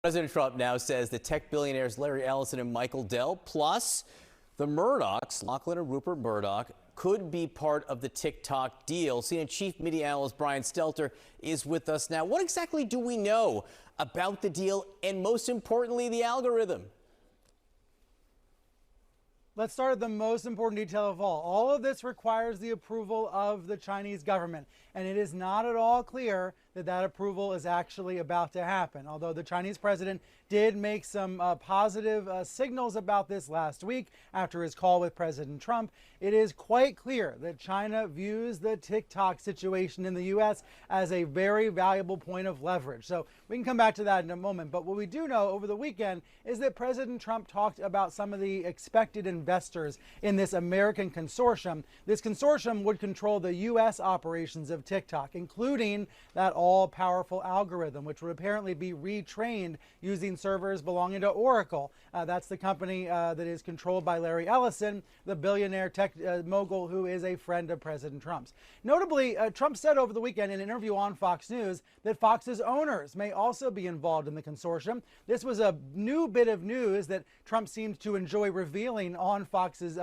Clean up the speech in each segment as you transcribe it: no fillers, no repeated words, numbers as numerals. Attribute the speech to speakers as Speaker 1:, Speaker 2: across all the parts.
Speaker 1: President Trump now says the tech billionaires Larry Ellison and Michael Dell, plus the Murdochs, Lachlan and Rupert Murdoch, could be part of the TikTok deal. CNN chief media analyst Brian Stelter is with us now. What exactly do we know about the deal and, most importantly, the algorithm?
Speaker 2: Let's start at the most important detail of all. All of this requires the approval of the Chinese government, and it is not at all clear that that approval is actually about to happen. Although the Chinese president did make some positive signals about this last week after his call with President Trump, it is quite clear that China views the TikTok situation in the U.S. as a very valuable point of leverage. So we can come back to that in a moment. But what we do know over the weekend is that President Trump talked about some of the expected investors in this American consortium. This consortium would control the U.S. operations of TikTok, including that all-powerful algorithm, which would apparently be retrained using servers belonging to Oracle. That's the company that is controlled by Larry Ellison, the billionaire tech mogul who is a friend of President Trump's. Notably, Trump said over the weekend in an interview on Fox News that Fox's owners may also be involved in the consortium. This was a new bit of news that Trump seemed to enjoy revealing on Fox's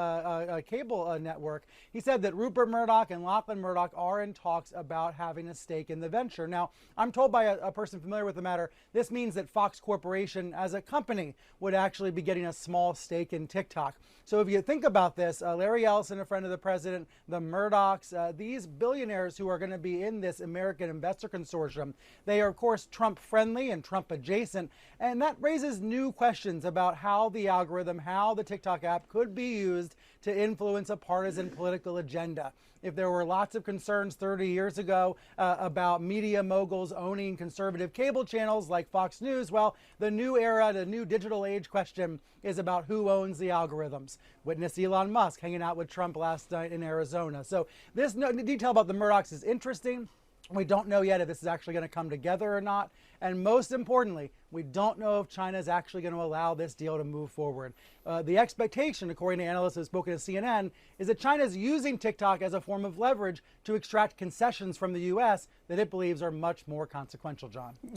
Speaker 2: cable network. He said that Rupert Murdoch and Lachlan Murdoch are in talks about having a stake in the venture. Now, I'm told by a person familiar with the matter, this means that Fox Corporation as a company would actually be getting a small stake in TikTok. So if you think about this, Larry Ellison, a friend of the president, the Murdochs, these billionaires who are going to be in this American investor consortium, they are, of course, Trump friendly and Trump adjacent. And that raises new questions about how the algorithm, how the TikTok app could be used to influence a partisan political agenda. If there were lots of concerns 30 years ago about media moguls owning conservative cable channels like Fox News, well, the new era, the new digital age question is about who owns the algorithms. Witness Elon Musk hanging out with Trump last night in Arizona. So this detail about the Murdochs is interesting. We don't know yet if this is actually going to come together or not. And most importantly, we don't know if China is actually going to allow this deal to move forward. The expectation, according to analysts who have spoken to CNN, is that China is using TikTok as a form of leverage to extract concessions from the U.S. that it believes are much more consequential, John.